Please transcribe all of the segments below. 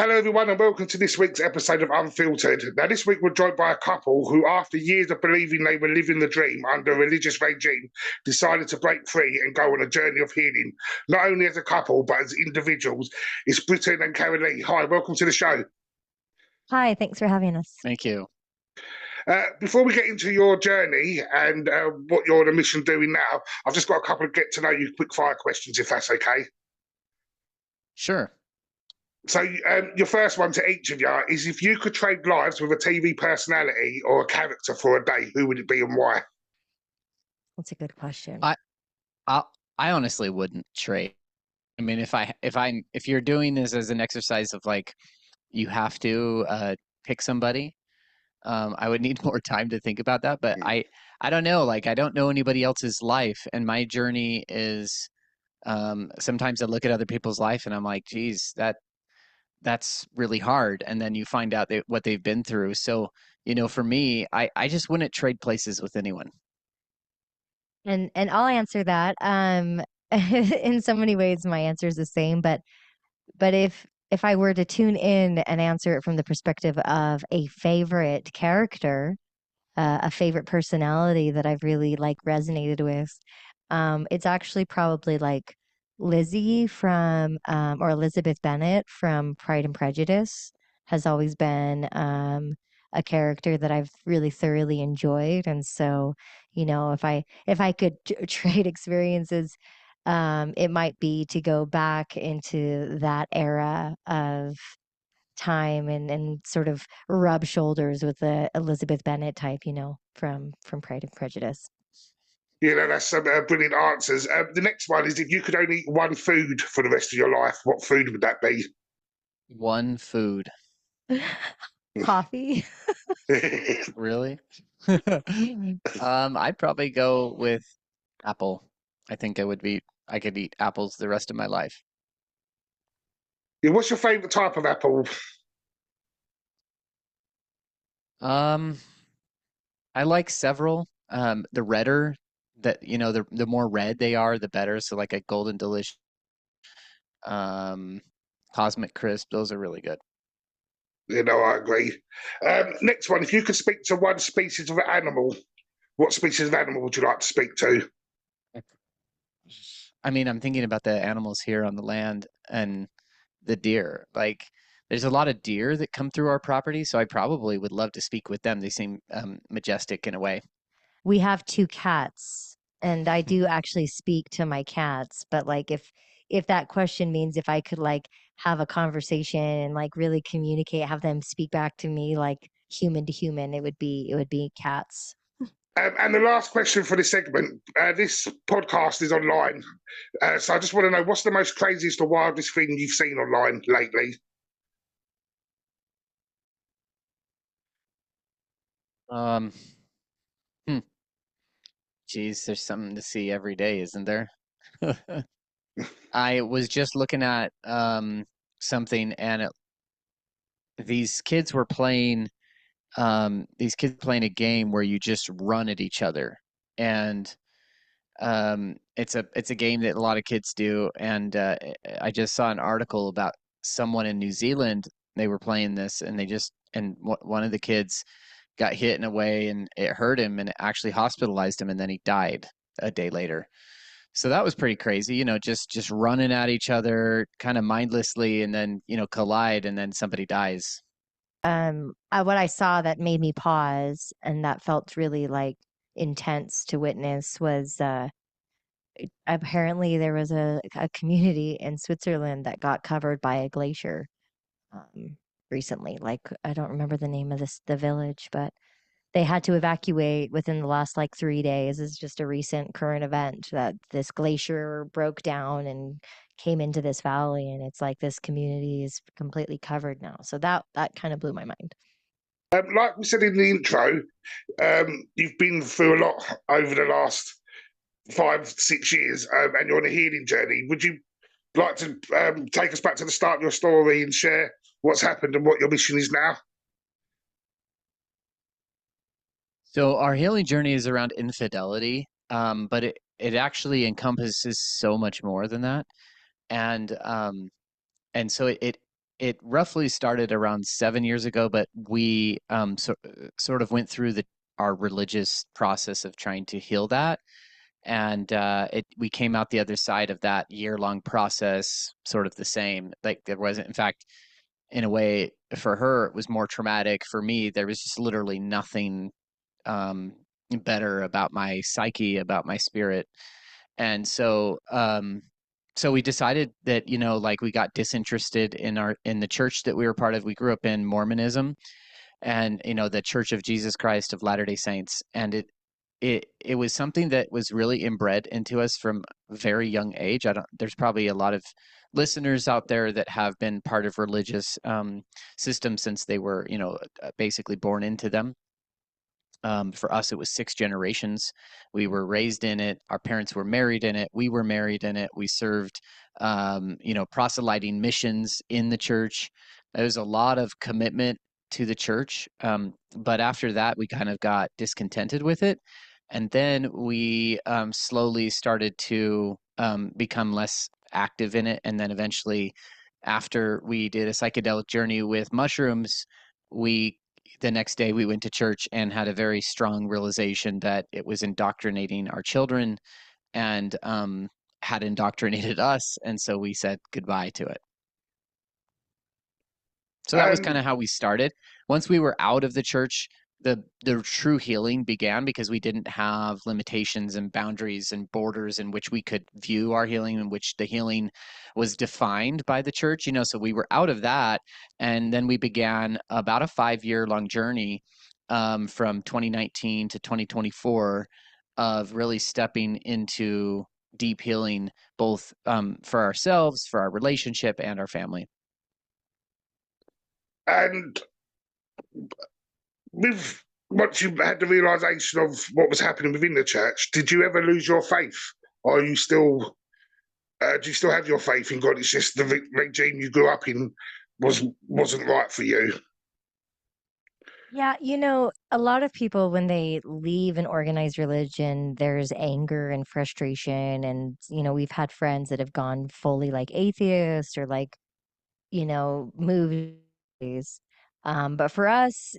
Hello, everyone, and welcome to this week's episode of Unfiltered. Now, this week we're joined by a couple who, after years of believing they were living the dream under a religious regime, decided to break free and go on a journey of healing, not only as a couple, but as individuals. It's Britton and Carolee. Hi, welcome to the show. Hi, thanks for having us. Thank you. Before we get into your journey and what you're on a mission doing now, I've just got a couple of get to know you quick fire questions, if that's okay. Sure. So, your first one to each of you is if you could trade lives with a TV personality or a character for a day, who would it be and why? That's a good question. I I honestly wouldn't trade. I mean, if you're doing this as an exercise of like you have to pick somebody, I would need more time to think about that. But I don't know. Like I don't know anybody else's life, and my journey is sometimes I look at other people's life and I'm like, geez, that's really hard. And then you find out what they've been through. So, for me, I just wouldn't trade places with anyone. And I'll answer that. In so many ways, my answer is the same. But if I were to tune in and answer it from the perspective of a favorite character, a favorite personality that I've really like resonated with, it's actually probably like Lizzie from or Elizabeth Bennet from Pride and Prejudice has always been a character that I've really thoroughly enjoyed. And so, if I could trade experiences, it might be to go back into that era of time and sort of rub shoulders with the Elizabeth Bennet type, from Pride and Prejudice. That's some brilliant answers. The next one is if you could only eat one food for the rest of your life, what food would that be? One food. Coffee. Really? I'd probably go with apple. I think I could eat apples the rest of my life. Yeah, what's your favourite type of apple? Um, I like several. The redder the more red they are, the better. So like a golden delicious, um, cosmic crisp, those are really good. I agree. Next one, if you could speak to one species of animal, what species of animal would you like to speak to? I mean, I'm thinking about the animals here on the land and the deer. Like, there's a lot of deer that come through our property, so I probably would love to speak with them. They seem majestic in a way. We have two cats, and I do actually speak to my cats, but like if that question means if I could like have a conversation and like really communicate, have them speak back to me like human to human, it would be cats. And the last question for this segment, this podcast is online. So I just want to know, what's the most craziest or wildest thing you've seen online lately? Um, hmm, Geez, there's something to see every day, isn't there? I was just looking at something, and these kids playing a game where you just run at each other, and it's a game that a lot of kids do. And I just saw an article about someone in New Zealand. They were playing this, and one of the kids got hit in a way, and it hurt him, and it actually hospitalized him, and then he died a day later. So that was pretty crazy, just running at each other kind of mindlessly, and then collide, and then somebody dies. What I saw that made me pause and that felt really like intense to witness was apparently there was a community in Switzerland that got covered by a glacier um, recently. Like I don't remember the name of the village, but they had to evacuate within the last like 3 days. It's just a recent current event that this glacier broke down and came into this valley, and it's like this community is completely covered now. So that kind of blew my mind. Like we said in the intro, you've been through a lot over the last 5, 6 years, and you're on a healing journey. Would you like to take us back to the start of your story and share what's happened and what your mission is now? So our healing journey is around infidelity, but it actually encompasses so much more than that. And so it it roughly started around 7 years ago, but we sort of went through our religious process of trying to heal that. And we came out the other side of that year-long process sort of the same. Like there wasn't, in fact, in a way, for her, it was more traumatic. For me, there was just literally nothing um, better about my psyche, about my spirit. And so we decided that, like we got disinterested in the church that we were part of. We grew up in Mormonism, and the Church of Jesus Christ of Latter-day Saints, and it was something that was really inbred into us from a very young age. There's probably a lot of listeners out there that have been part of religious systems since they were, basically born into them. For us, it was 6 generations. We were raised in it. Our parents were married in it. We were married in it. We served, proselyting missions in the church. There was a lot of commitment to the church. But after that, we kind of got discontented with it. And then we slowly started to become less active in it. And then eventually, after we did a psychedelic journey with mushrooms, the next day we went to church and had a very strong realization that it was indoctrinating our children and had indoctrinated us. And so we said goodbye to it. So that was kind of how we started. Once we were out of the church, the true healing began, because we didn't have limitations and boundaries and borders in which we could view our healing, in which the healing was defined by the church. So we were out of that, and then we began about a 5-year long journey from 2019 to 2024 of really stepping into deep healing, both for ourselves, for our relationship, and our family. And once you had the realization of what was happening within the church, did you ever lose your faith, or are you still? Do you still have your faith in God? It's just the regime you grew up in wasn't right for you. Yeah, a lot of people, when they leave an organized religion, there's anger and frustration. And, we've had friends that have gone fully like atheist or like, movies. But for us,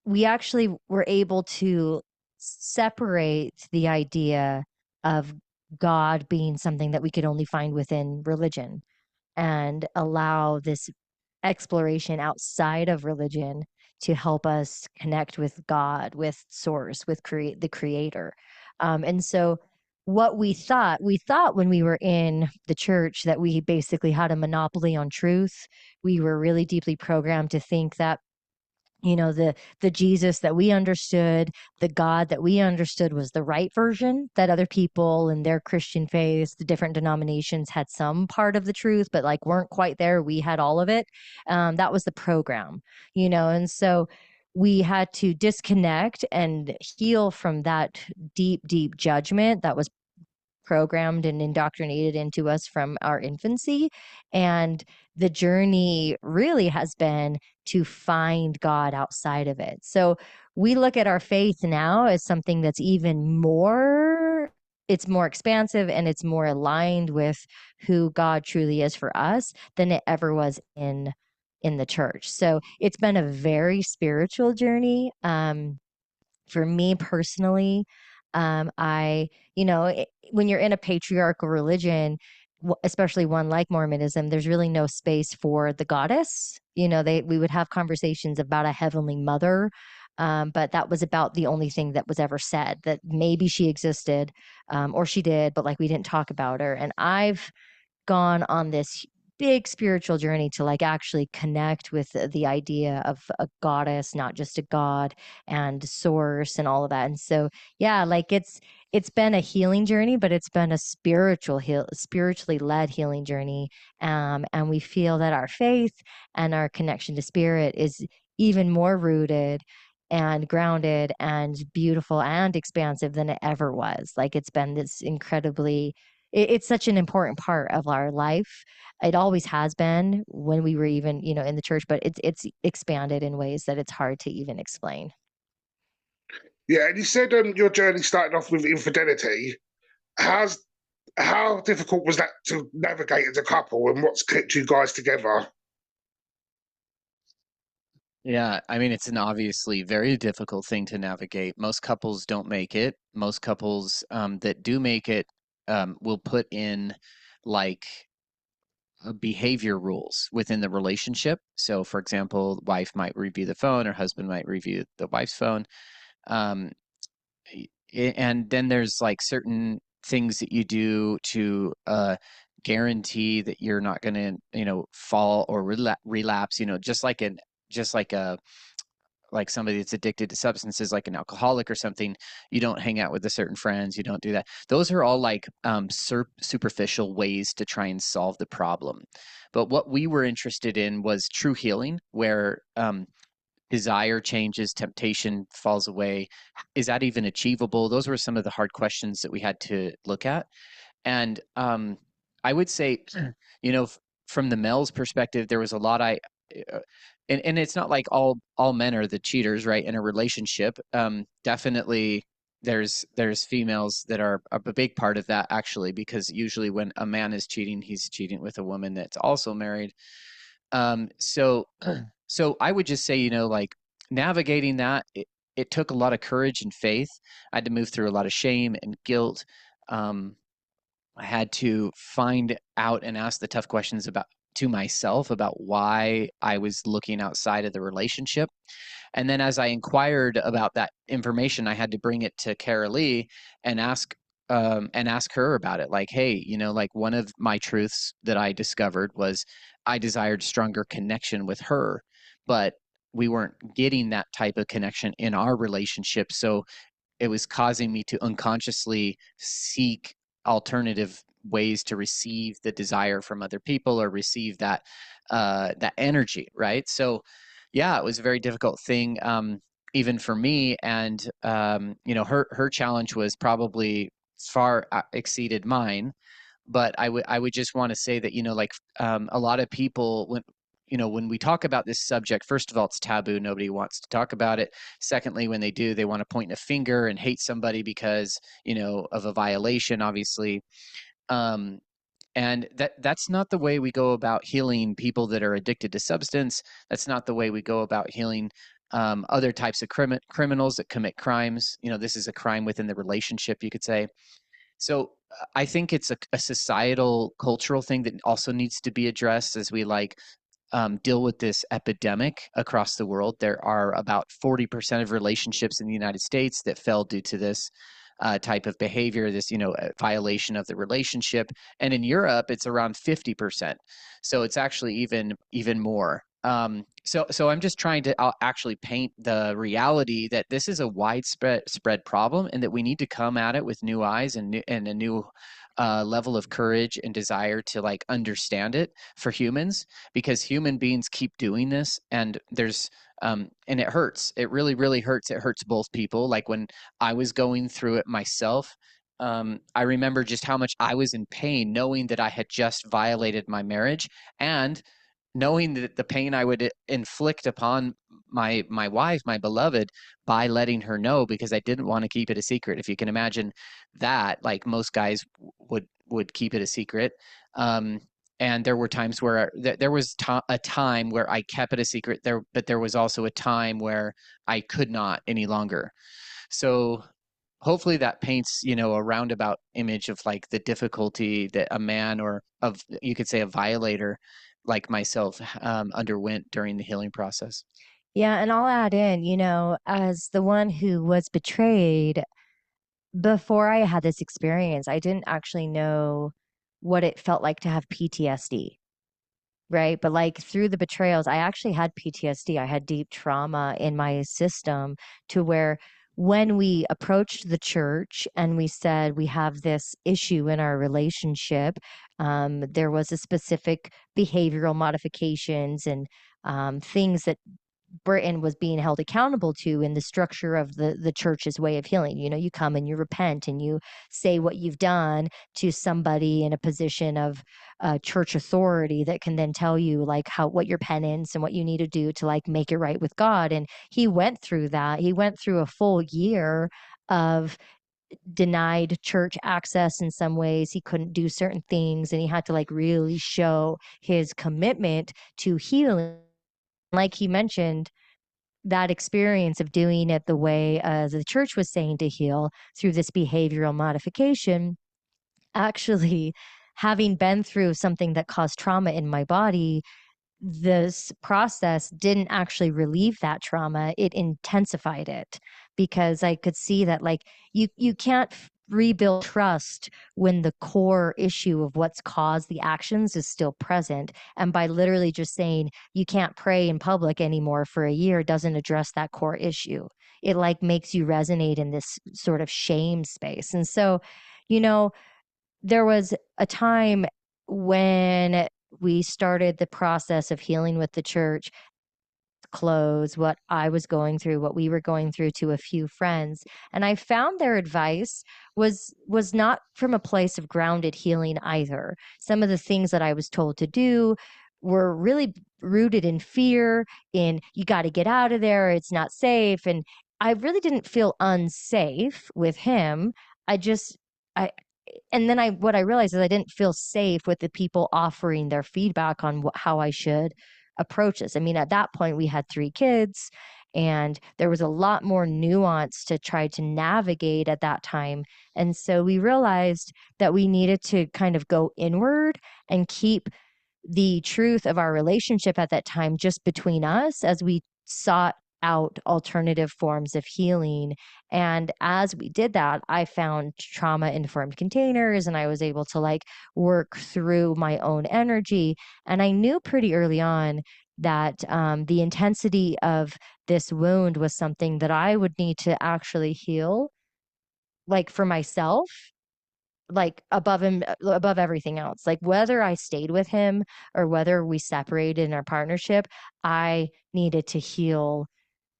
we actually were able to separate the idea of God being something that we could only find within religion and allow this exploration outside of religion to help us connect with God, with source, with the creator. And so what we thought when we were in the church that we basically had a monopoly on truth. We were really deeply programmed to think that the Jesus that we understood, the God that we understood was the right version, that other people in their Christian faiths, the different denominations had some part of the truth, but like weren't quite there. We had all of it. That was the program, and so we had to disconnect and heal from that deep judgment that was programmed and indoctrinated into us from our infancy. And the journey really has been to find God outside of it. So we look at our faith now as something that's even more, it's more expansive and it's more aligned with who God truly is for us than it ever was in the church. So it's been a very spiritual journey. For me personally, when you're in a patriarchal religion, especially one like Mormonism, there's really no space for the goddess. We would have conversations about a heavenly mother, but that was about the only thing that was ever said, that maybe she existed, or she did, but like we didn't talk about her. And I've gone on this big spiritual journey to like actually connect with the idea of a goddess, not just a god, and source and all of that. And so yeah, like it's been a healing journey, but it's been a spiritually led healing journey. And we feel that our faith and our connection to spirit is even more rooted and grounded and beautiful and expansive than it ever was. Like it's been this incredibly, it's such an important part of our life. It always has been when we were even, in the church, but it's expanded in ways that it's hard to even explain. Yeah, and you said your journey started off with infidelity. How difficult was that to navigate as a couple, and what's kept you guys together? Yeah, I mean, it's an obviously very difficult thing to navigate. Most couples don't make it. Most couples that do make it will put in like behavior rules within the relationship. So, for example, wife might review the phone, or husband might review the wife's phone. Um, and then there's like certain things that you do to guarantee that you're not going to, fall or relapse. Just like a like somebody that's addicted to substances, like an alcoholic or something. You don't hang out with the certain friends. You don't do that. Those are all like superficial ways to try and solve the problem. But what we were interested in was true healing, where desire changes, temptation falls away. Is that even achievable? Those were some of the hard questions that we had to look at. And I would say, from the male's perspective, there was a lot uh, and it's not like all men are the cheaters, right? In a relationship, definitely there's females that are a big part of that actually, because usually when a man is cheating, he's cheating with a woman that's also married. So so I would just say, like navigating that, it took a lot of courage and faith. I had to move through a lot of shame and guilt. Um, I had to find out and ask the tough questions about to myself about why I was looking outside of the relationship. And then as I inquired about that information, I had to bring it to Carolee and ask her about it. Like, hey, like one of my truths that I discovered was I desired stronger connection with her, but we weren't getting that type of connection in our relationship. So it was causing me to unconsciously seek alternative ways to receive the desire from other people or receive that energy, right? So yeah, it was a very difficult thing, even for me. And her challenge was probably far exceeded mine. But I would just want to say that, like, a lot of people, when we talk about this subject, first of all, it's taboo. Nobody wants to talk about it. Secondly, when they do, they want to point a finger and hate somebody because, of a violation, obviously. Um, and that's not the way we go about healing people that are addicted to substance. That's not the way we go about healing other types of criminals that commit crimes. This is a crime within the relationship, you could say. So I think it's a societal, cultural thing that also needs to be addressed as we deal with this epidemic across the world. There are about 40% of relationships in the United States that fail due to this type of behavior, this violation of the relationship. And in Europe, it's around 50%. So it's actually even more. So I'm just trying to actually paint the reality that this is a widespread problem, and that we need to come at it with new eyes and a new level of courage and desire to like understand it for humans, because human beings keep doing this, and and it hurts. It really, really hurts. It hurts both people. Like when I was going through it myself, I remember just how much I was in pain knowing that I had just violated my marriage, and knowing that the pain I would inflict upon my wife, my beloved, by letting her know, because I didn't want to keep it a secret. If you can imagine that, like most guys would keep it a secret. Um, and there were times where there was a time where I kept it a secret there, but there was also a time where I could not any longer. So hopefully that paints, a roundabout image of like the difficulty that a man, or of, you could say, a violator like myself, underwent during the healing process. Yeah, and I'll add in, as the one who was betrayed, before I had this experience, I didn't actually know what it felt like to have PTSD, right? But like through the betrayals, I actually had PTSD. I had deep trauma in my system, to where when we approached the church and we said we have this issue in our relationship, there was a specific behavioral modifications and things that Britain was being held accountable to in the structure of the church's way of healing. You come and you repent and you say what you've done to somebody in a position of church authority that can then tell you like what your penance and what you need to do to like make it right with God. And he went through that. He went through a full year of denied church access in some ways. He couldn't do certain things, and he had to like really show his commitment to healing. Like he mentioned, that experience of doing it the way the church was saying to heal through this behavioral modification, actually having been through something that caused trauma in my body, this process didn't actually relieve that trauma, it intensified it, because I could see that, like, you can't rebuild trust when the core issue of what's caused the actions is still present. And by literally just saying you can't pray in public anymore for a year doesn't address that core issue. It like makes you resonate in this sort of shame space. And so, you know, there was a time when we started the process of healing with the church, close what I was going through, what we were going through, to a few friends. And I found their advice was not from a place of grounded healing either. Some of the things that I was told to do were really rooted in fear, in you got to get out of there, it's not safe. And I really didn't feel unsafe with him. I just I and then what I realized is I didn't feel safe with the people offering their feedback on how I should approach this. I mean, at that point, we had 3 kids, and there was a lot more nuance to try to navigate at that time. And so we realized that we needed to kind of go inward and keep the truth of our relationship at that time just between us as we sought out alternative forms of healing. And as we did that, I found trauma informed containers, and I was able to like work through my own energy. And I knew pretty early on that the intensity of this wound was something that I would need to actually heal, like for myself, like above him, above everything else. Like whether I stayed with him or whether we separated in our partnership, I needed to heal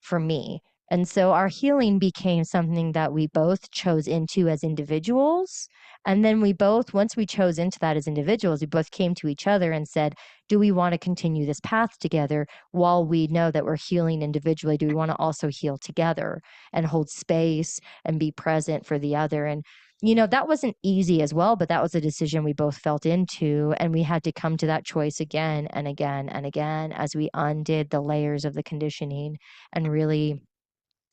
for me. And so our healing became something that we both chose into as individuals. And then we both, once we chose into that as individuals, we both came to each other and said, do we want to continue this path together while we know that we're healing individually? Do we want to also heal together and hold space and be present for the other? And that wasn't easy as well, but that was a decision we both felt into. And we had to come to that choice again and again and again as we undid the layers of the conditioning and really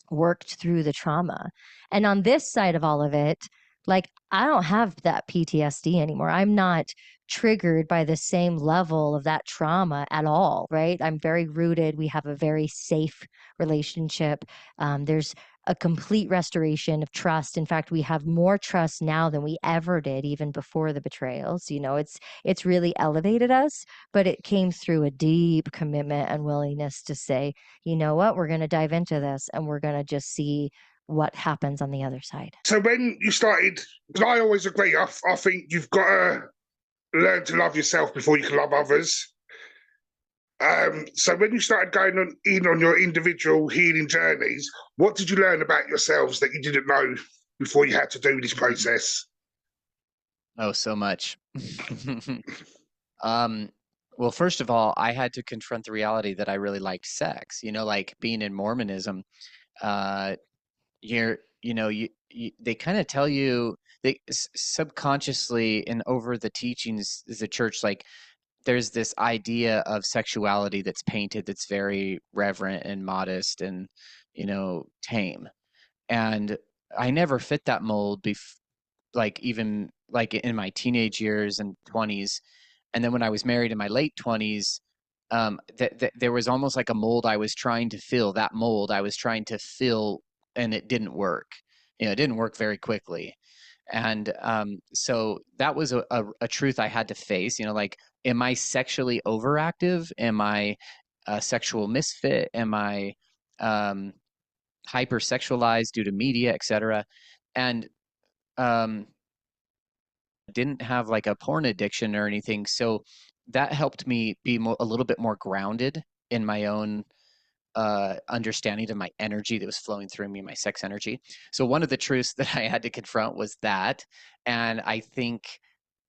worked through the trauma. And on this side of all of it, like, I don't have that PTSD anymore. I'm not triggered by the same level of that trauma at all, right? I'm very rooted. We have a very safe relationship. There's a complete restoration of trust. In fact, we have more trust now than we ever did, even before the betrayals. It's really elevated us, but it came through a deep commitment and willingness to say, you know what, we're going to dive into this and we're going to just see what happens on the other side. So when you started, because I always agree, I think you've got to learn to love yourself before you can love others. So when you started going on your individual healing journeys, what did you learn about yourselves that you didn't know before you had to do this process? Oh, so much. Well, first of all, I had to confront the reality that I really liked sex. Like being in Mormonism, they kind of tell you, they subconsciously and over the teachings of the church, like there's this idea of sexuality that's painted, that's very reverent and modest and tame. And I never fit that mold like even like in my teenage years and 20s. And then when I was married in my late 20s, there was almost like a mold I was trying to fill. That mold I was trying to fill, and it didn't work. It didn't work very quickly. And so that was a truth I had to face. Like, am I sexually overactive? Am I a sexual misfit? Am I hypersexualized due to media, etc.? And didn't have like a porn addiction or anything, so that helped me be a little bit more grounded in my own understanding of my energy that was flowing through me, my sex energy. So one of the truths that I had to confront was that, and I think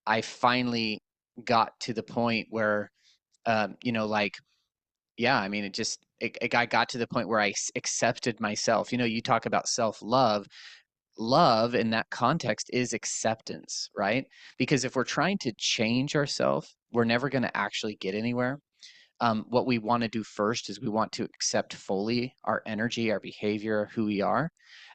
I finally got to the point where like, yeah, I mean, I got to the point where I accepted myself. You talk about self-love. Love in that context is acceptance, right? Because if we're trying to change ourselves, we're never going to actually get anywhere. what we want to do first is we want to accept fully our energy, our behavior, who we are.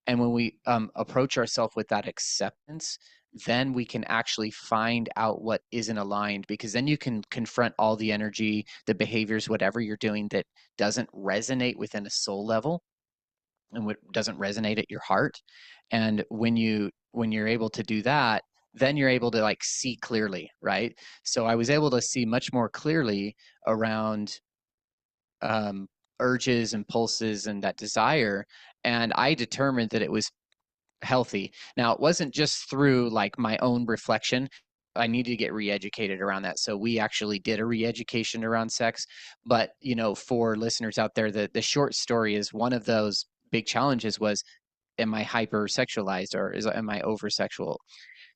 And when we approach ourselves with that acceptance, then we can actually find out what isn't aligned, because then you can confront all the energy, the behaviors, whatever you're doing that doesn't resonate within a soul level and what doesn't resonate at your heart. And when you're able to do that, then you're able to like see clearly, right? So I was able to see much more clearly around urges, impulses, and that desire. And I determined that it was healthy. Now, it wasn't just through like my own reflection. I needed to get re-educated around that. So we actually did a re-education around sex. But, for listeners out there, the short story is one of those big challenges was, am I hypersexualized or am I oversexual?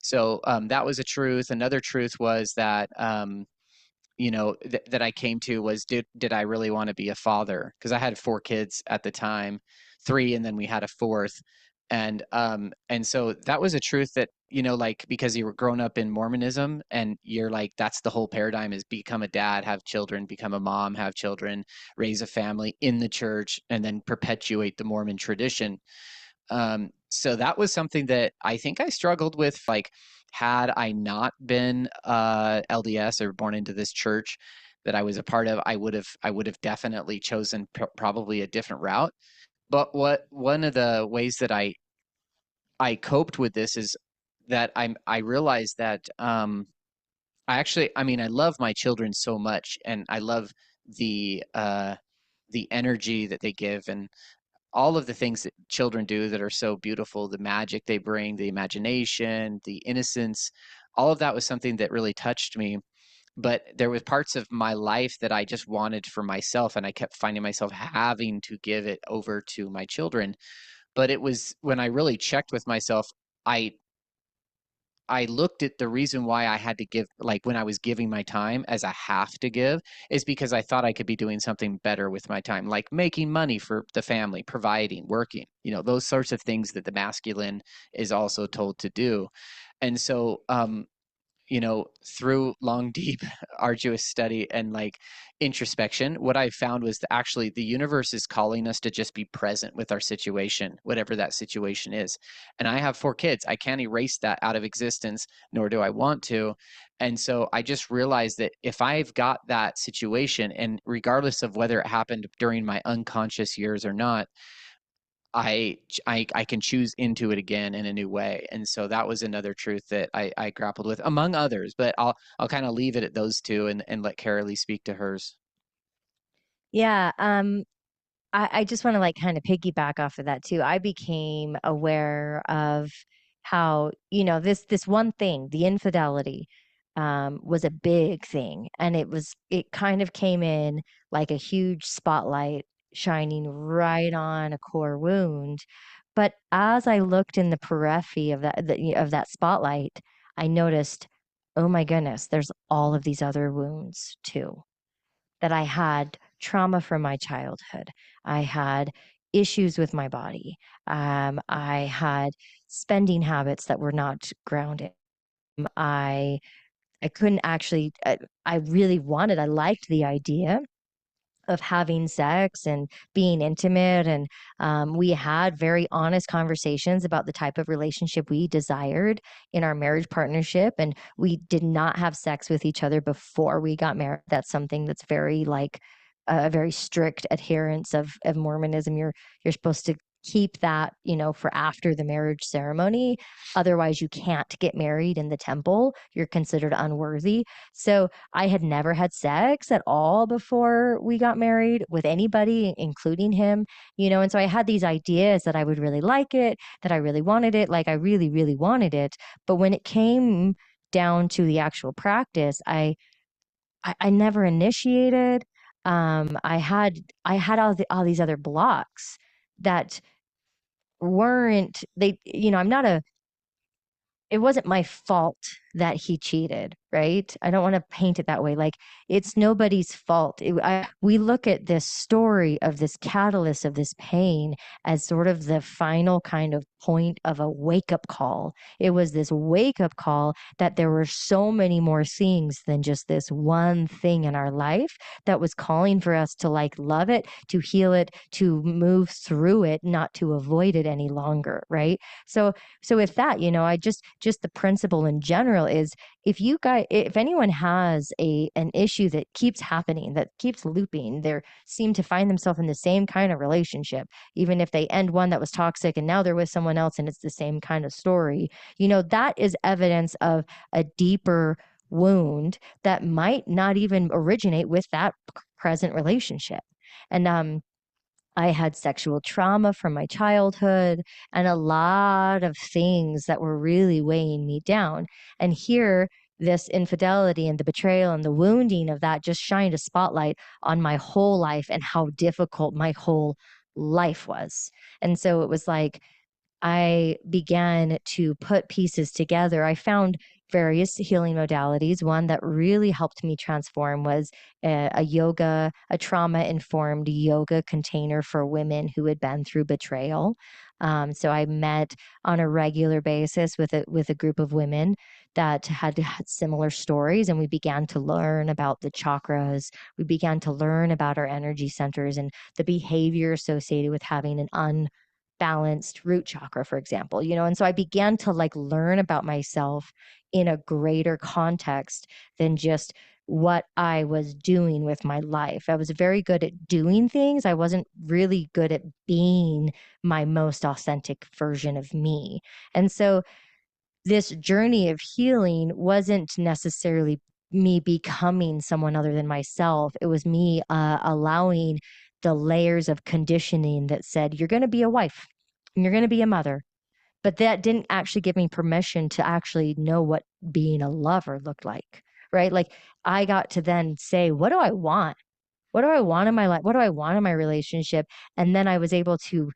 So that was a truth. Another truth was that that I came to was, did I really want to be a father? Because I had 4 kids at the time, 3, and then we had a 4th. And so that was a truth that, like, because you were grown up in Mormonism and you're like, that's the whole paradigm, is become a dad, have children, become a mom, have children, raise a family in the church, and then perpetuate the Mormon tradition. So that was something that I think I struggled with. Like, had I not been LDS or born into this church that I was a part of, I would have definitely chosen probably a different route. But one of the ways that I coped with this is that I realized that I love my children so much, and I love the energy that they give, and all of the things that children do that are so beautiful, the magic they bring, the imagination, the innocence, all of that was something that really touched me. But there was parts of my life that I just wanted for myself, and I kept finding myself having to give it over to my children. But it was when I really checked with myself, I I looked at the reason why I had to give, like when I was giving my time as a have to give, is because I thought I could be doing something better with my time, like making money for the family, providing, working, those sorts of things that the masculine is also told to do. And so through long, deep, arduous study and like introspection, what I found was that actually the universe is calling us to just be present with our situation, whatever that situation is. And I have 4 kids. I can't erase that out of existence, nor do I want to. And so I just realized that if I've got that situation, and regardless of whether it happened during my unconscious years or not, I can choose into it again in a new way. And so that was another truth that I grappled with, among others, but I'll kind of leave it at those 2 and let Carolee speak to hers. Yeah. I just want to like kind of piggyback off of that too. I became aware of how, this one thing, the infidelity, was a big thing. And it kind of came in like a huge spotlight shining right on a core wound. But as I looked in the periphery of of that spotlight, I noticed, oh my goodness, there's all of these other wounds too, that I had trauma from my childhood. I had issues with my body. I had spending habits that were not grounded. I I couldn't actually. I liked the idea of having sex and being intimate. And we had very honest conversations about the type of relationship we desired in our marriage partnership. And we did not have sex with each other before we got married. That's something that's very like a very strict adherence of Mormonism. You're supposed to keep that, for after the marriage ceremony. Otherwise, you can't get married in the temple. You're considered unworthy. So I had never had sex at all before we got married with anybody, including him, and so I had these ideas that I would really like it, that I really wanted it, like I really, really wanted it. But when it came down to the actual practice, I never initiated. I had all these other blocks that weren't they, I'm not a it wasn't my fault that he cheated, right? I don't want to paint it that way. Like, it's nobody's fault. We look at this story of this catalyst of this pain as sort of the final kind of point of a wake up call. It was this wake up call that there were so many more things than just this one thing in our life that was calling for us to like love it, to heal it, to move through it, not to avoid it any longer, right? So with that, I just the principle in general is, if anyone has an issue that keeps happening, that keeps looping, they seem to find themselves in the same kind of relationship, even if they end one that was toxic and now they're with someone else and it's the same kind of story, that is evidence of a deeper wound that might not even originate with that present relationship. And I had sexual trauma from my childhood and a lot of things that were really weighing me down. And here, this infidelity and the betrayal and the wounding of that just shined a spotlight on my whole life and how difficult my whole life was. And so it was like, I began to put pieces together. I found various healing modalities. One that really helped me transform was a trauma informed yoga container for women who had been through betrayal. So I met on a regular basis with a group of women that had similar stories, and we began to learn about the chakras. We began to learn about our energy centers and the behavior associated with having an balanced root chakra, for example, and so I began to like learn about myself in a greater context than just what I was doing with my life. I was very good at doing things. I wasn't really good at being my most authentic version of me. And so this journey of healing wasn't necessarily me becoming someone other than myself. It was me allowing the layers of conditioning that said, you're going to be a wife and you're going to be a mother. But that didn't actually give me permission to actually know what being a lover looked like, right? Like, I got to then say, what do I want? What do I want in my life? What do I want in my relationship? And then I was able to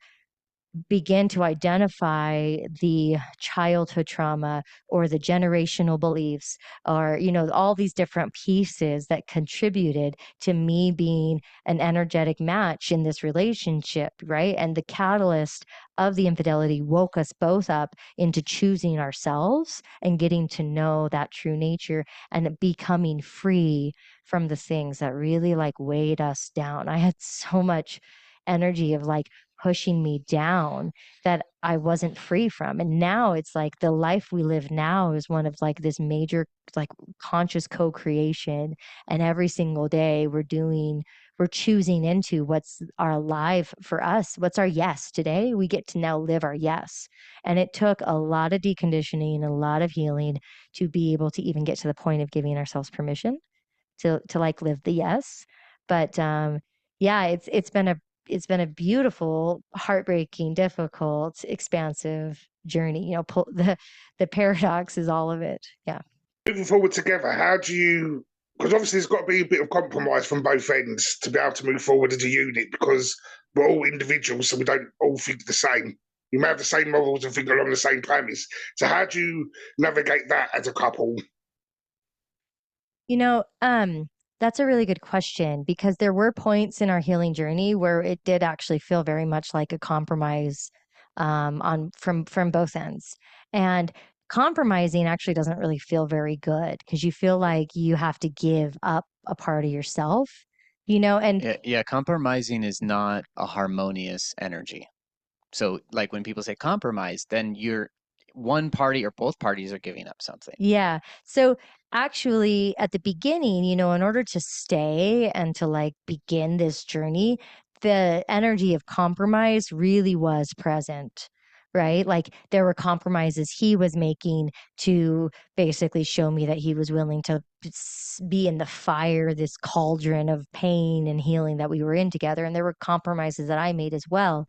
begin to identify the childhood trauma or the generational beliefs, or all these different pieces that contributed to me being an energetic match in this relationship, right? And the catalyst of the infidelity woke us both up into choosing ourselves and getting to know that true nature and becoming free from the things that really like weighed us down. I had so much energy of like pushing me down that I wasn't free from. And now it's like the life we live now is one of like this major like conscious co-creation. And every single day we're choosing into what's our life for us. What's our yes today? We get to now live our yes. And it took a lot of deconditioning, a lot of healing to be able to even get to the point of giving ourselves permission to like live the yes. But yeah, it's been a beautiful, heartbreaking, difficult, expansive journey. The paradox is all of it. Yeah. Moving forward together, how do you? Because obviously there's got to be a bit of compromise from both ends to be able to move forward as a unit. Because we're all individuals, so we don't all think the same. You may have the same morals and think along the same premise. So how do you navigate that as a couple? You know, that's a really good question, because there were points in our healing journey where it did actually feel very much like a compromise on from both ends. And compromising actually doesn't really feel very good because you feel like you have to give up a part of yourself, and Yeah, compromising is not a harmonious energy. So, like when people say compromise, then you're one party or both parties are giving up something. yeah. So actually, at the beginning, in order to stay and to like begin this journey, the energy of compromise really was present, right? Like there were compromises he was making to basically show me that he was willing to be in the fire, this cauldron of pain and healing that we were in together. And there were compromises that I made as well.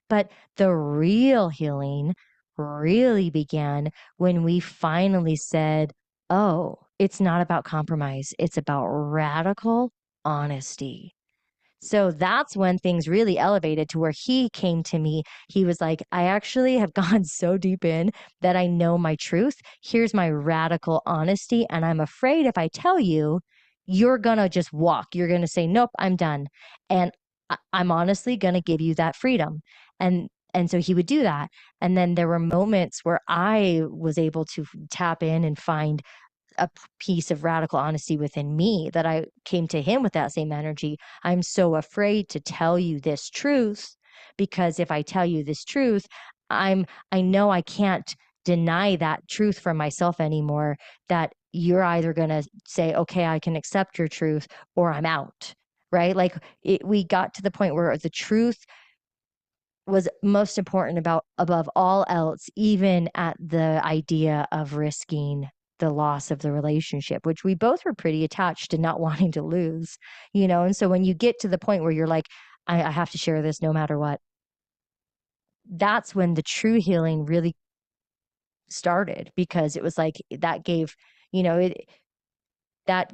But the real healing really began when we finally said, oh, it's not about compromise, it's about radical honesty. So that's when things really elevated to where he came to me. He was like, I actually have gone so deep in that I know my truth. Here's my radical honesty. And I'm afraid if I tell you, you're going to just walk. You're going to say, nope, I'm done. And I'm honestly going to give you that freedom. And so he would do that. And then there were moments where I was able to tap in and find a piece of radical honesty within me that I came to him with that same energy. I'm so afraid to tell you this truth because if I tell you this truth, I know I can't deny that truth from myself anymore, that you're either going to say, okay, I can accept your truth or I'm out. Right? Like we got to the point where the truth was most important above all else, even at the idea of risking the loss of the relationship, which we both were pretty attached to not wanting to lose, you know? And so when you get to the point where you're like, I have to share this no matter what, that's when the true healing really started, because it was like that gave, you know, that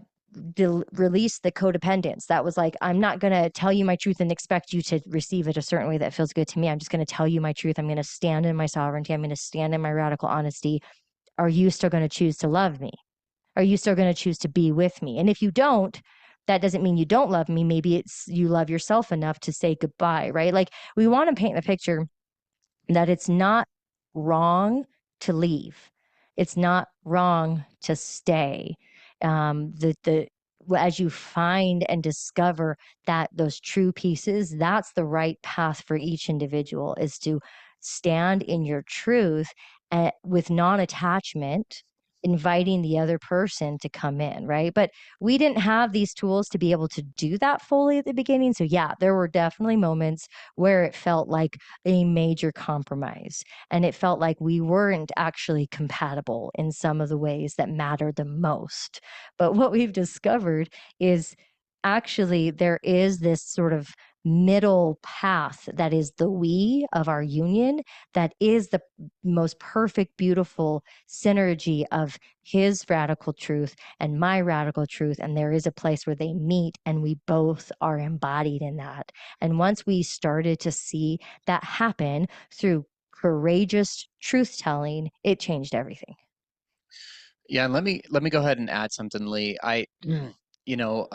released the codependence. That was like, I'm not going to tell you my truth and expect you to receive it a certain way that feels good to me. I'm just going to tell you my truth. I'm going to stand in my sovereignty. I'm going to stand in my radical honesty. Are you still going to choose to love me? Are you still going to choose to be with me? And if you don't, that doesn't mean you don't love me. Maybe it's you love yourself enough to say goodbye, right? Like we want to paint the picture that it's not wrong to leave. It's not wrong to stay. The as you find and discover that those true pieces, that's the right path for each individual, is to stand in your truth with non-attachment, inviting the other person to come in, right? But we didn't have these tools to be able to do that fully at the beginning. So yeah, there were definitely moments where it felt like a major compromise. And it felt like we weren't actually compatible in some of the ways that mattered the most. But what we've discovered is actually there is this sort of middle path that is the we of our union, that is the most perfect, beautiful synergy of his radical truth and my radical truth. And there is a place where they meet and we both are embodied in that. And once we started to see that happen through courageous truth telling, it changed everything. Yeah, and let me go ahead and add something, Lee. You know,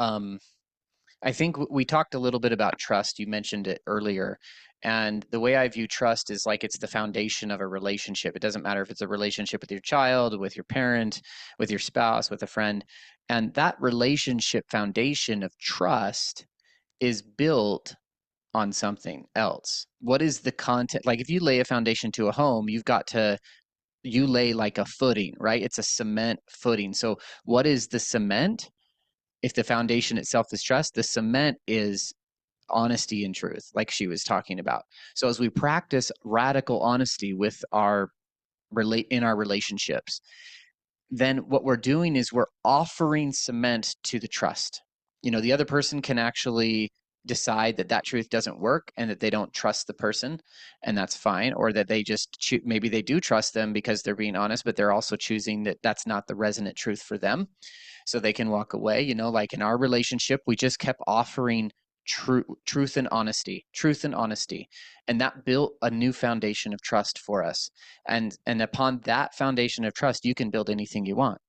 I think we talked a little bit about trust. You mentioned it earlier. And the way I view trust is like it's the foundation of a relationship. It doesn't matter if it's a relationship with your child, with your parent, with your spouse, with a friend. And that relationship foundation of trust is built on something else. What is the content? Like if you lay a foundation to a home, you lay like a footing, right? It's a cement footing. So what is the cement? If the foundation itself is trust, the cement is honesty and truth, like she was talking about. So as we practice radical honesty with in our relationships, then what we're doing is we're offering cement to the trust. You know, the other person can actually decide that that truth doesn't work and that they don't trust the person, and that's fine, or that they just maybe they do trust them because they're being honest, but they're also choosing that that's not the resonant truth for them, so they can walk away. You know, like in our relationship, we just kept offering truth and honesty, and that built a new foundation of trust for us. And upon that foundation of trust, you can build anything you want.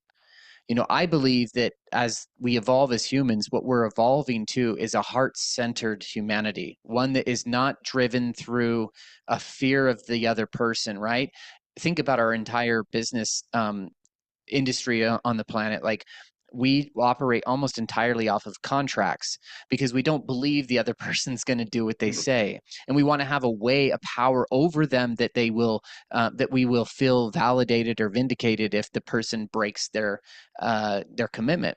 You know, I believe that as we evolve as humans, what we're evolving to is a heart-centered humanity, one that is not driven through a fear of the other person, right? Think about our entire business industry on the planet. Like, we operate almost entirely off of contracts because we don't believe the other person's going to do what they say, and we want to have a power over them that they will that we will feel validated or vindicated if the person breaks their commitment.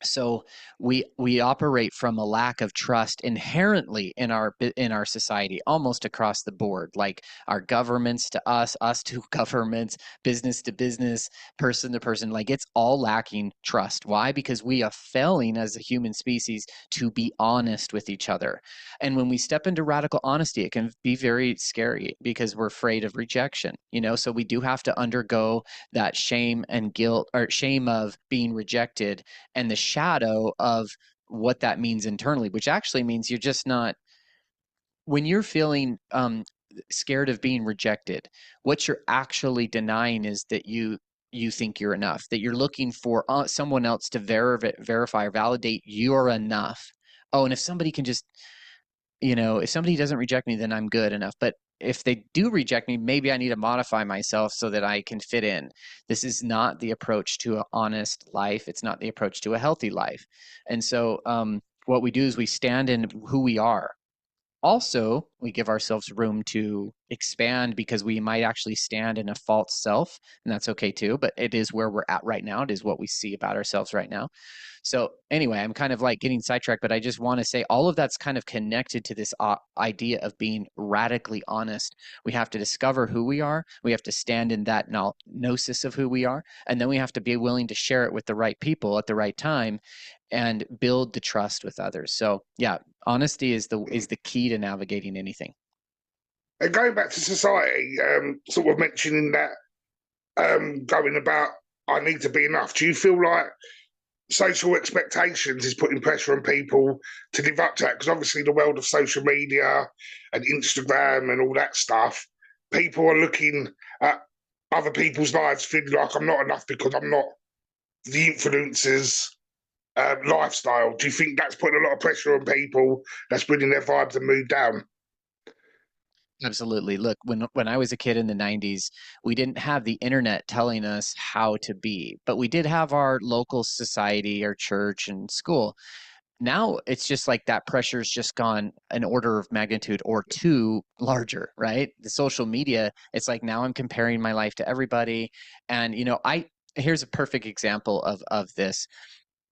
So we operate from a lack of trust inherently in our society, almost across the board, like our governments to us to governments, business to business, person to person. Like it's all lacking trust. Why? Because we are failing as a human species to be honest with each other. And when we step into radical honesty, it can be very scary because we're afraid of rejection, you know. So we do have to undergo that shame and guilt, or shame of being rejected, and the shadow of what that means internally, which actually means you're just not, when you're feeling scared of being rejected, what you're actually denying is that you think you're enough, that you're looking for someone else to verify or validate you're enough. Oh, and if somebody can just, if somebody doesn't reject me, then I'm good enough. But if they do reject me, maybe I need to modify myself so that I can fit in. This is not the approach to an honest life. It's not the approach to a healthy life. And so what we do is we stand in who we are. Also, we give ourselves room to expand because we might actually stand in a false self, and that's okay too, but it is where we're at right now. It is what we see about ourselves right now. So anyway, I'm kind of like getting sidetracked, but I just want to say all of that's kind of connected to this idea of being radically honest. We have to discover who we are. We have to stand in that gnosis of who we are, and then we have to be willing to share it with the right people at the right time and build the trust with others. So yeah, honesty is the key to navigating anything. And going back to society, sort of mentioning that, going about, I need to be enough. Do you feel like social expectations is putting pressure on people to live up to that? Because obviously the world of social media and Instagram and all that stuff, people are looking at other people's lives feeling like I'm not enough because I'm not the influencer's lifestyle. Do you think that's putting a lot of pressure on people, that's bringing their vibes and mood down? Absolutely. Look, when I was a kid in the 90s, we didn't have the internet telling us how to be, but we did have our local society, our church and school. Now it's just like that pressure's just gone an order of magnitude or two larger, right? The social media, it's like now I'm comparing my life to everybody. And here's a perfect example of this.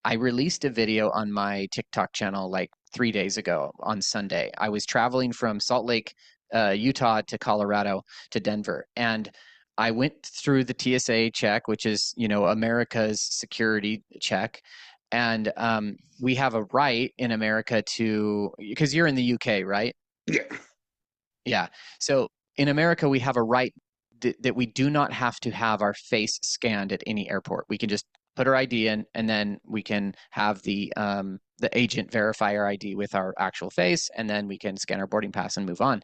I released a video on my TikTok channel like 3 days ago on Sunday. I was traveling from Salt Lake, Utah to Colorado to Denver. And I went through the TSA check, which is, America's security check. And we have a right in America because you're in the UK, right? Yeah. Yeah. So in America, we have a right that we do not have to have our face scanned at any airport. We can just put our ID in, and then we can have the agent verify our ID with our actual face, and then we can scan our boarding pass and move on.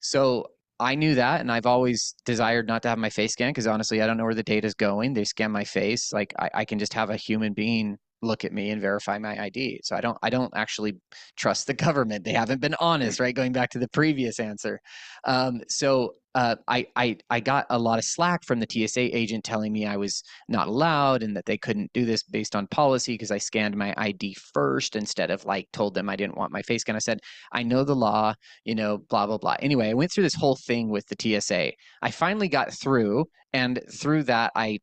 So I knew that, and I've always desired not to have my face scanned because honestly, I don't know where the data is going. They scan my face, like I can just have a human being look at me and verify my ID. So I don't actually trust the government. They haven't been honest, right? Going back to the previous answer. I got a lot of slack from the TSA agent telling me I was not allowed and that they couldn't do this based on policy because I scanned my ID first instead of like told them I didn't want my face scanned. I said, I know the law, blah, blah, blah. Anyway, I went through this whole thing with the TSA. I finally got through, and through that, I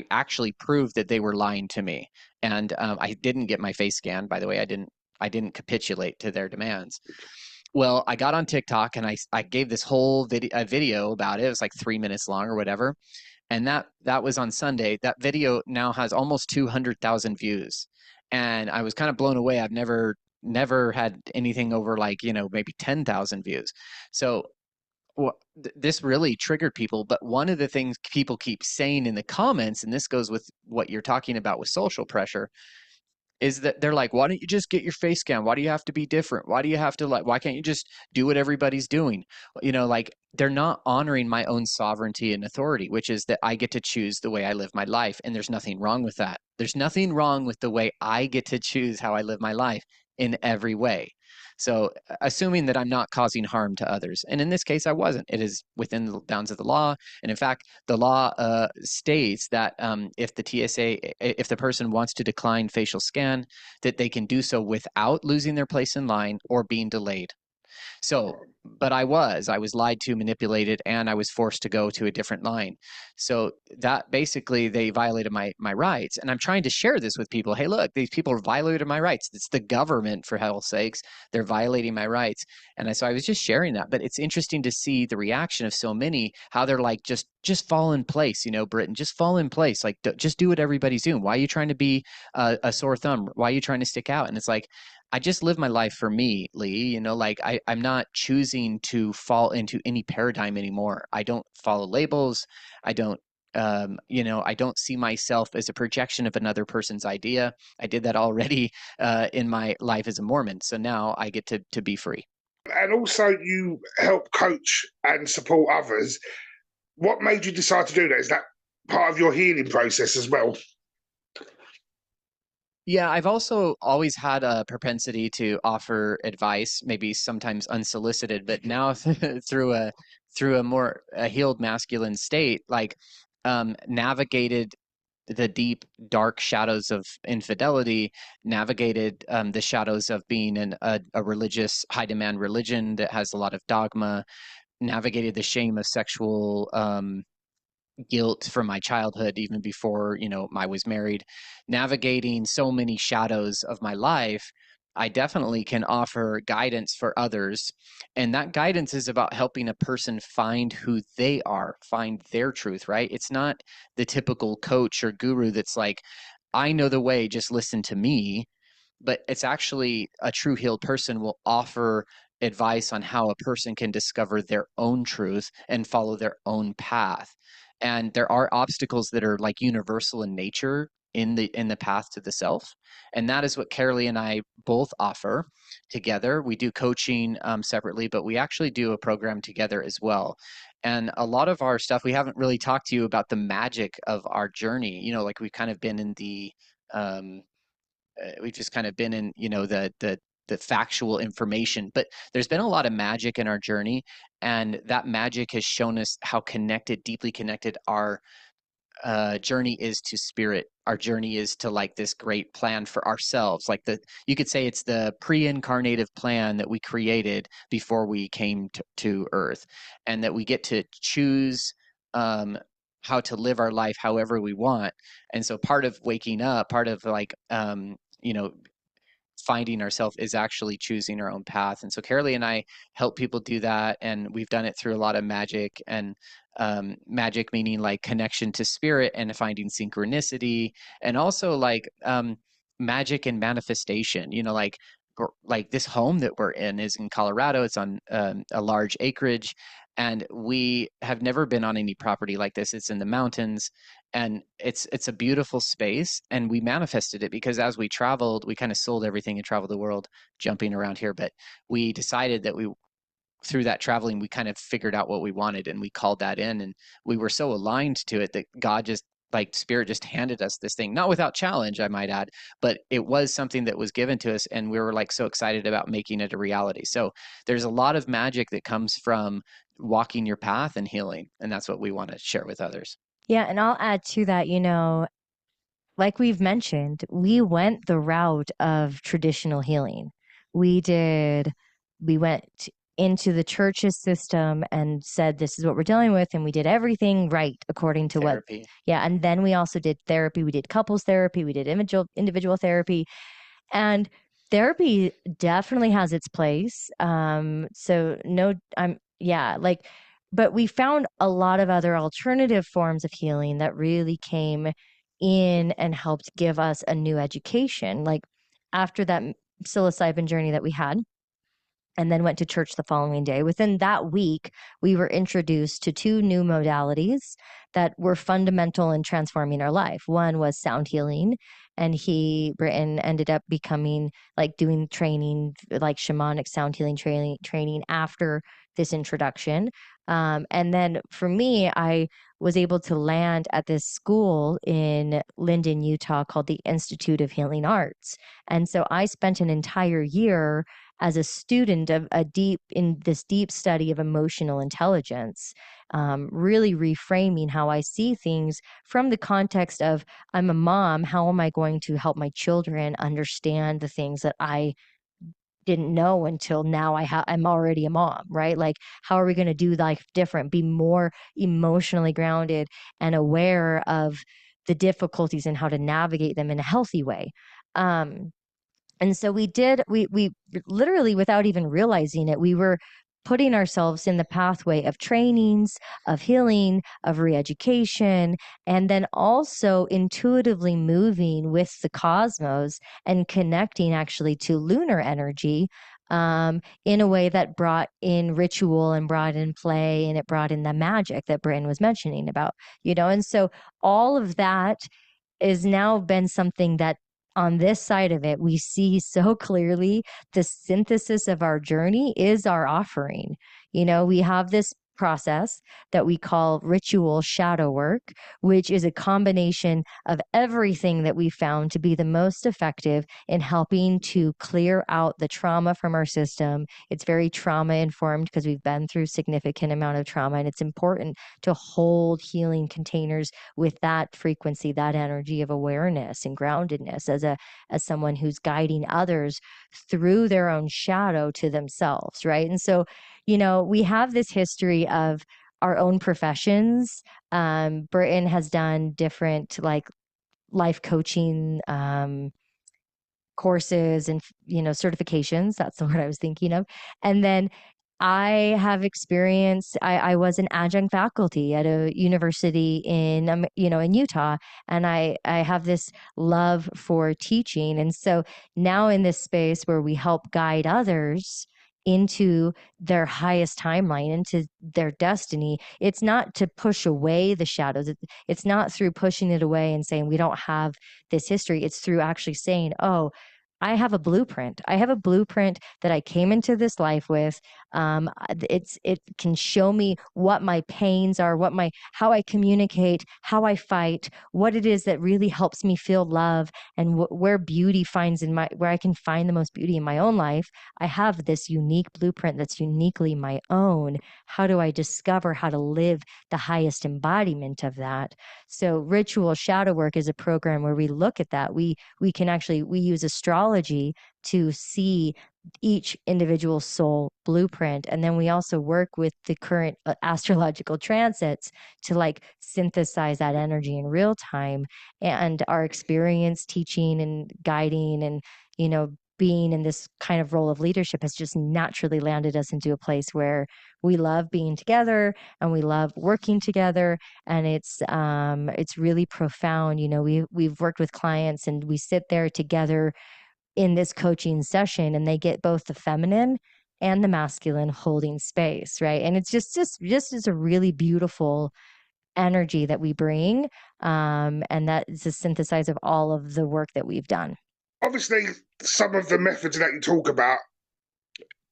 actually proved that they were lying to me. And I didn't get my face scanned, by the way. I didn't capitulate to their demands. Well, I got on TikTok and I gave this whole video about it. It was like 3 minutes long or whatever. And that was on Sunday. That video now has almost 200,000 views. And I was kind of blown away. I've never had anything over like, maybe 10,000 views. So this really triggered people. But one of the things people keep saying in the comments, and this goes with what you're talking about with social pressure, is that they're like, why don't you just get your face scan? Why do you have to be different? Why do you have to why can't you just do what everybody's doing? Like they're not honoring my own sovereignty and authority, which is that I get to choose the way I live my life. And there's nothing wrong with that. There's nothing wrong with the way I get to choose how I live my life in every way. So assuming that I'm not causing harm to others. And in this case, I wasn't. It is within the bounds of the law. And in fact, the law states that if the person wants to decline facial scan, that they can do so without losing their place in line or being delayed. So, but I was lied to, manipulated, and I was forced to go to a different line. So that basically they violated my rights. And I'm trying to share this with people. Hey, look, these people violated my rights. It's the government, for hell's sakes. They're violating my rights. And so I was just sharing that. But it's interesting to see the reaction of so many, how they're like, just fall in place, Britton, just fall in place. Like, just do what everybody's doing. Why are you trying to be a sore thumb? Why are you trying to stick out? And it's like, I just live my life for me, Lee. Like I'm not choosing to fall into any paradigm anymore. I don't follow labels. I don't I don't see myself as a projection of another person's idea. I did that already in my life as a Mormon. So now I get to be free. And also, you help coach and support others. What made you decide to do that? Is that part of your healing process as well? Yeah, I've also always had a propensity to offer advice, maybe sometimes unsolicited, but now through a more healed masculine state, like navigated the deep, dark shadows of infidelity, navigated the shadows of being in a religious, high demand religion that has a lot of dogma, navigated the shame of sexual guilt from my childhood, even before I was married, navigating so many shadows of my life. I definitely can offer guidance for others, and that guidance is about helping a person find who they are, find their truth, right? It's not the typical coach or guru that's like, I know the way, just listen to me. But it's actually a true healed person will offer advice on how a person can discover their own truth and follow their own path. And there are obstacles that are like universal in nature in the path to the self, and that is what Carolee and I both offer together. We do coaching separately, but we actually do a program together as well. And a lot of our stuff, we haven't really talked to you about the magic of our journey. Like we've kind of been in the we've just kind of been in the factual information, but there's been a lot of magic in our journey, and that magic has shown us how connected, deeply connected our journey is to spirit. Our journey is to like this great plan for ourselves, like you could say it's the pre-incarnative plan that we created before we came to earth, and that we get to choose how to live our life however we want. And so part of waking up, part of like you know finding ourselves is actually choosing our own path. And so Carolee and I help people do that, and we've done it through a lot of magic, and magic meaning like connection to spirit and finding synchronicity, and also like magic and manifestation. Like this home that we're in is in Colorado. It's on a large acreage, and we have never been on any property like this. It's in the mountains, and it's a beautiful space, and we manifested it because as we traveled, we kind of sold everything and traveled the world jumping around here. But we decided that through that traveling, we kind of figured out what we wanted, and we called that in, and we were so aligned to it that God just, like spirit, just handed us this thing, not without challenge, I might add, but it was something that was given to us, and we were like so excited about making it a reality. So there's a lot of magic that comes from walking your path and healing, and that's what we want to share with others. Yeah, and I'll add to that, like we've mentioned, we went the route of traditional healing. We went into the church's system and said, this is what we're dealing with. And we did everything right according to Therapy. yeah. And then we also did therapy. We did couples therapy. We did individual therapy. And therapy definitely has its place. So no, but we found a lot of other alternative forms of healing that really came in and helped give us a new education. Like after that psilocybin journey that we had, and then went to church the following day. Within that week, we were introduced to two new modalities that were fundamental in transforming our life. One was sound healing, and Britton, ended up becoming like doing training, like shamanic sound healing training after this introduction. And then for me, I was able to land at this school in Linden, Utah called the Institute of Healing Arts. And so I spent an entire year as a student of this deep study of emotional intelligence, really reframing how I see things from the context of, I'm a mom, how am I going to help my children understand the things that I didn't know until now I'm already a mom, right? Like, how are we going to do life different, be more emotionally grounded and aware of the difficulties and how to navigate them in a healthy way? And so we literally, without even realizing it, we were putting ourselves in the pathway of trainings, of healing, of re-education, and then also intuitively moving with the cosmos and connecting actually to lunar energy, in a way that brought in ritual and brought in play, and it brought in the magic that Britton was mentioning about, and so all of that is now been something that on this side of it, we see so clearly the synthesis of our journey is our offering. We have this process that we call ritual shadow work, which is a combination of everything that we found to be the most effective in helping to clear out the trauma from our system. It's very trauma informed because we've been through significant amount of trauma, and it's important to hold healing containers with that frequency, that energy of awareness and groundedness as someone who's guiding others through their own shadow to themselves, right? And so, we have this history of our own professions. Britton has done different like life coaching courses and certifications. That's the word I was thinking of. And then I have experienced, I was an adjunct faculty at a university in Utah, and I have this love for teaching. And so now in this space where we help guide others into their highest timeline, into their destiny, it's not to push away the shadows. It's not through pushing it away and saying we don't have this history. It's through actually saying, oh, I have a blueprint. I have a blueprint that I came into this life with. It can show me what my pains are, how I communicate, how I fight, what it is that really helps me feel love, and where beauty where I can find the most beauty in my own life. I have this unique blueprint that's uniquely my own. How do I discover how to live the highest embodiment of that? So ritual shadow work is a program where we look at that. We use astrology to see each individual soul blueprint, and then we also work with the current astrological transits to like synthesize that energy in real time. And our experience teaching and guiding and being in this kind of role of leadership has just naturally landed us into a place where we love being together and we love working together, and it's really profound. We've worked with clients and we sit there together in this coaching session, and they get both the feminine and the masculine holding space, right? And it's just is a really beautiful energy that we bring, and that is a synthesize of all of the work that we've done. Obviously, some of the methods that you talk about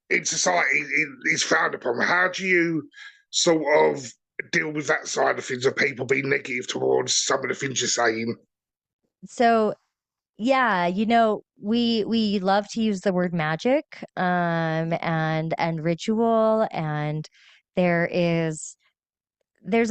in society is frowned upon. How do you sort of deal with that side of things, of people being negative towards some of the things you're saying? So yeah, we love to use the word magic, and ritual, and there's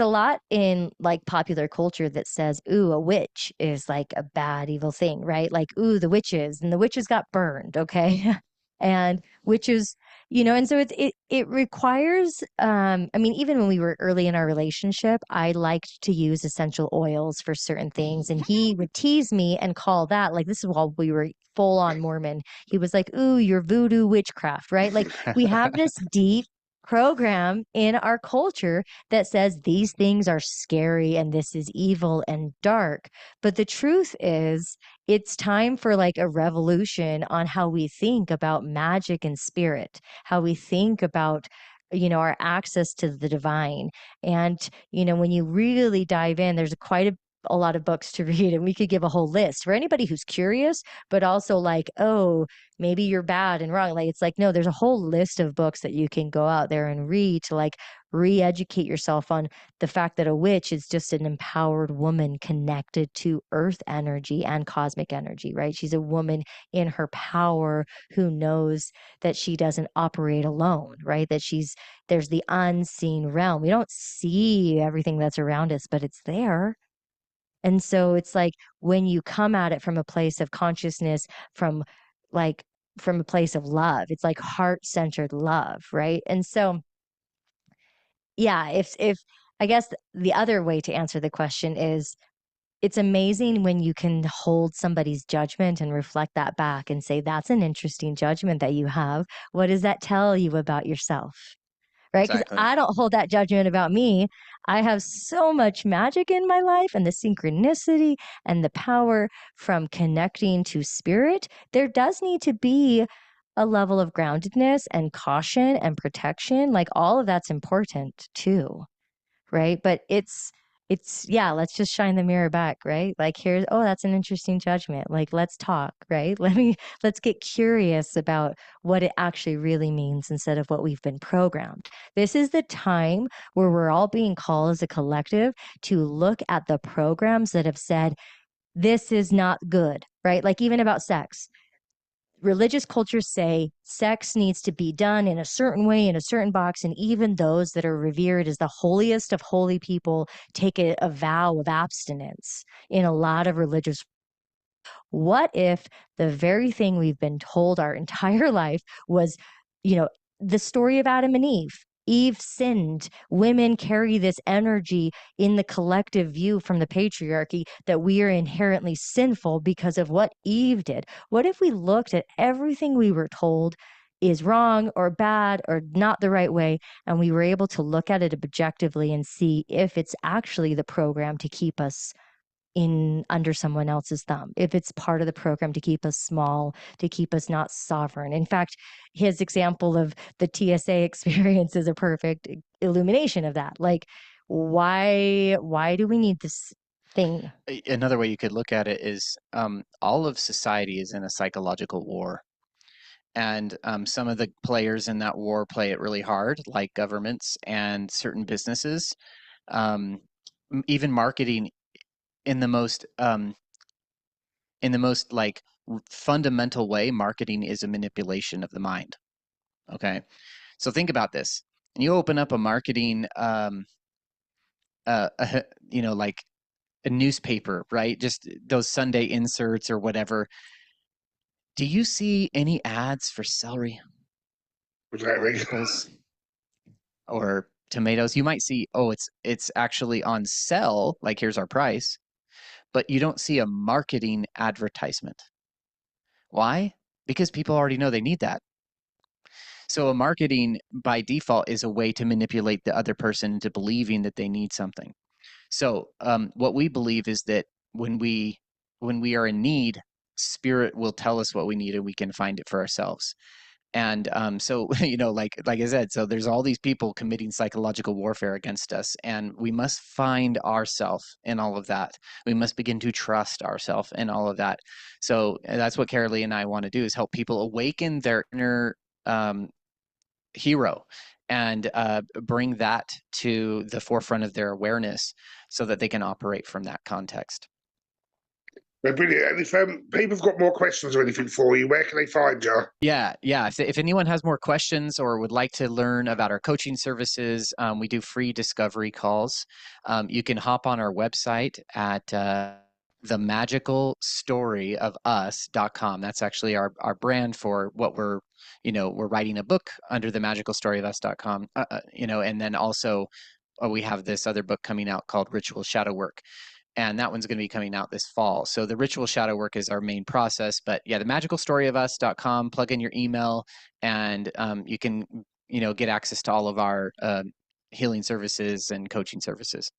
a lot in like popular culture that says, ooh, a witch is like a bad, evil thing, right? Like, ooh, the witches, and the witches got burned, okay? And witches, and so it requires, I mean, even when we were early in our relationship, I liked to use essential oils for certain things. And he would tease me and call that, like, this is while we were full on Mormon. He was like, ooh, you're voodoo witchcraft, right? Like, we have this deep program in our culture that says these things are scary and this is evil and dark. But the truth is, it's time for like a revolution on how we think about magic and spirit, how we think about our access to the divine. And when you really dive in, there's quite a lot of books to read, and we could give a whole list for anybody who's curious, but also like, oh, maybe you're bad and wrong. Like, it's like, no, there's a whole list of books that you can go out there and read to like re-educate yourself on the fact that a witch is just an empowered woman connected to earth energy and cosmic energy, right? She's a woman in her power who knows that she doesn't operate alone, right? That there's the unseen realm. We don't see everything that's around us, but it's there. And so it's like when you come at it from a place of consciousness, from a place of love, it's like heart-centered love, right? And so, yeah, if I guess the other way to answer the question is, it's amazing when you can hold somebody's judgment and reflect that back and say, that's an interesting judgment that you have. What does that tell you about yourself? Right? Because Exactly. I don't hold that judgment about me. I have so much magic in my life, and the synchronicity and the power from connecting to spirit. There does need to be a level of groundedness and caution and protection. Like all of that's important too, right? But it's yeah, let's just shine the mirror back, right? Like here's, oh, that's an interesting judgment. Like let's talk, right? Let's get curious about what it actually really means instead of what we've been programmed. This is the time where we're all being called as a collective to look at the programs that have said this is not good, right? Like even about sex. Religious cultures say sex needs to be done in a certain way, in a certain box, and even those that are revered as the holiest of holy people take a vow of abstinence in a lot of religious. What if the very thing we've been told our entire life was, the story of Adam and Eve? Eve sinned. Women carry this energy in the collective view from the patriarchy that we are inherently sinful because of what Eve did. What if we looked at everything we were told is wrong or bad or not the right way, and we were able to look at it objectively and see if it's actually the program to keep us in under someone else's thumb, if it's part of the program to keep us small, to keep us not sovereign. In fact, his example of the TSA experience is a perfect illumination of that. Like, why do we need this thing? Another way you could look at it is all of society is in a psychological war. And some of the players in that war play it really hard, like governments and certain businesses. Even marketing in the most like fundamental way, marketing is a manipulation of the mind. Okay, so think about this. You open up a marketing, like a newspaper, right? Just those Sunday inserts or whatever. Do you see any ads for celery or Exactly. pickles or tomatoes? You might see, oh, it's actually on sale, like here's our price, but you don't see a marketing advertisement. Why? Because people already know they need that. So a marketing by default is a way to manipulate the other person into believing that they need something. So what we believe is that when we are in need, spirit will tell us what we need and we can find it for ourselves. And so like I said, so there's all these people committing psychological warfare against us, and we must find ourself in all of that. We must begin to trust ourself in all of that. So that's what Carolee and I want to do, is help people awaken their inner hero and bring that to the forefront of their awareness so that they can operate from that context. Well, brilliant. And if people have got more questions or anything for you, where can they find you? Yeah. If anyone has more questions or would like to learn about our coaching services, we do free discovery calls. You can hop on our website at themagicalstoryofus.com. That's actually our brand for what we're writing a book under themagicalstoryofus.com, and then also we have this other book coming out called Ritual Shadow Work. And that one's going to be coming out this fall. So the ritual shadow work is our main process. But yeah, themagicalstoryofus.com, plug in your email, and you can, get access to all of our healing services and coaching services.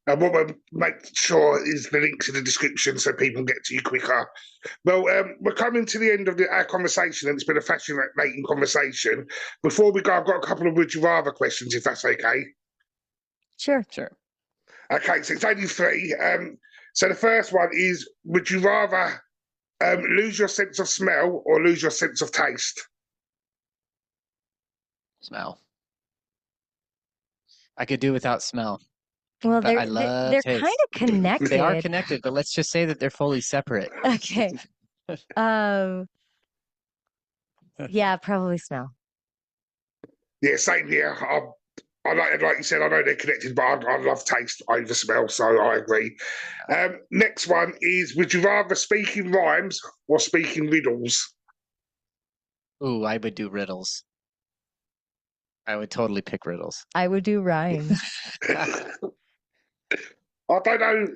And what we'll make sure is the links in the description so people get to you quicker. Well, we're coming to the end of our conversation, and it's been a fascinating conversation. Before we go, I've got a couple of would you rather questions, if that's okay. Sure. Okay, so it's only three. So the first one is, would you rather lose your sense of smell or lose your sense of taste? Smell. I could do without smell. Well, but I love they're taste. kind of connected. They are connected, but let's just say that they're fully separate. Okay. Yeah, probably smell. Yeah, same here. I like you said, I know they're connected, but I love taste over smell, so I agree. Next one is, would you rather speak in rhymes or speak in riddles? Ooh, I would do riddles. I would totally pick riddles. I would do rhymes. I don't know.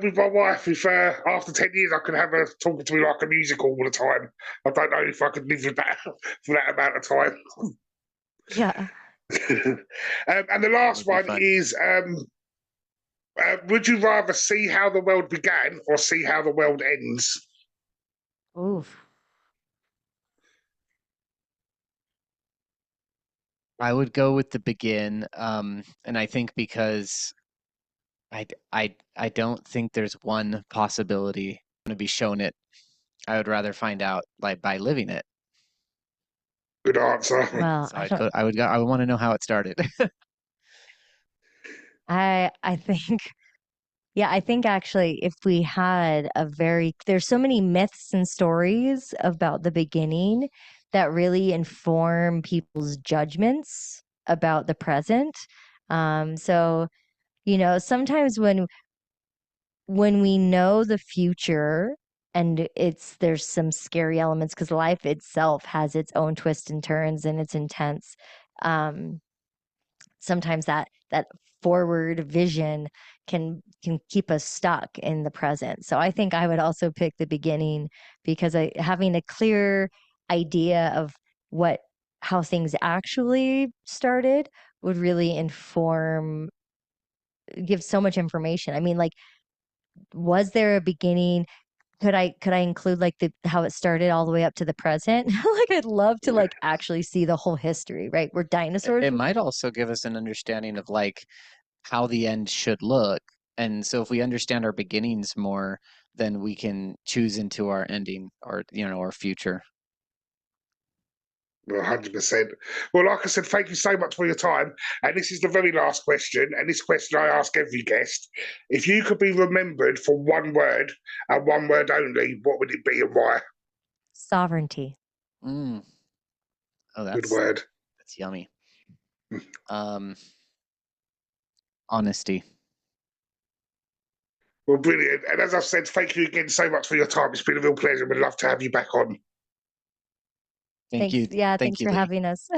With my wife, if after 10 years I could have her talking to me like a musical all the time, I don't know if I could live with that for that amount of time. Yeah. And the last one is, would you rather see how the world began or see how the world ends? Oof. I would go with the begin, and I think because I don't think there's one possibility going to be shown it. I would rather find out like by living it. Good answer. Well, So I would want to know how it started. I think yeah, I think actually if we had there's so many myths and stories about the beginning that really inform people's judgments about the present. So, sometimes when we know the future and there's some scary elements because life itself has its own twists and turns and it's intense. Um, Sometimes that forward vision can keep us stuck in the present. So I think I would also pick the beginning because having a clear idea of what how things actually started would really give so much information. I mean, like, was there a beginning? Could I include like the how it started all the way up to the present? Like, I'd love to like actually see the whole history, right? Where dinosaurs It might also give us an understanding of like how the end should look. And so if we understand our beginnings more, then we can choose into our ending or our future. 100%. Well, like I said, thank you so much for your time. And this is the very last question. And this question I ask every guest. If you could be remembered for one word and one word only, what would it be and why? sovereignty. Mm. Oh, Good word. that's yummy. Um, Honesty. Well, brilliant. And as I've said, thank you again so much for your time. It's been a real pleasure. We'd love to have you back on. Thank Thanks. you. Yeah, Thank thanks you, for Lee. having us.